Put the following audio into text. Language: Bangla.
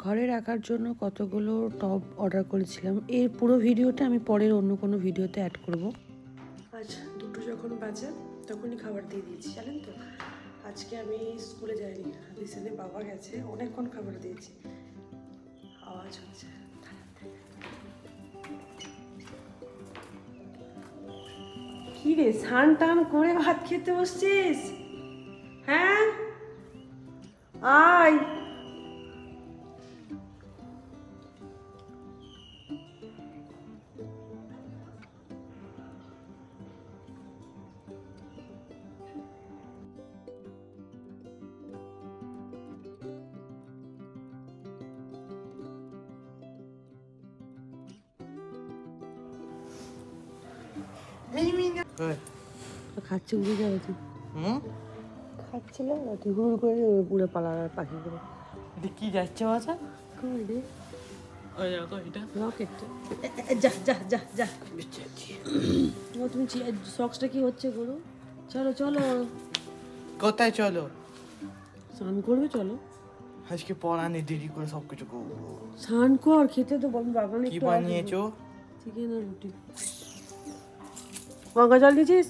ঘরে রাখার জন্য কতগুলো টব অর্ডার করেছিলাম। এর পুরো ভিডিওটা আমি পরের অন্য কোনো ভিডিওতে অ্যাড করব। আজ 2টো যখন বাজে তখনই খাবার দিয়ে দিয়েছি, জানেন তো। আজকে আমি স্কুলে যাইনি, রিসেন্টলি বাবা গেছে, অনেকক্ষণ খাবার দিয়েছি। আওয়াজ হচ্ছে। কি রে, স্নান টান করে ভাত খেতে বসছিস? হ্যাঁ আয়। খাচ্ছে উড়ে যাবে তুই। খাচ্ছিল না তুই, হুড় করে উড়ে পালার পাখিগুলো। এটা কি যাচ্ছে বাচ্চা? কই রে? ওই দেখো এটা রকেট। যা যা যা যা। ও তুমি সক্সটা কি হচ্ছে গরু? চলো চলো। কোথায় চলো? স্নান করবে, চলো। আজকে পড়া নেই, দেরি করে সবকিছু করবো। স্নান কর, খেতে তো বাগানে কি বানিয়েছো? চিকেন আর রুটি। গঙ্গা জল দিয়েছিস?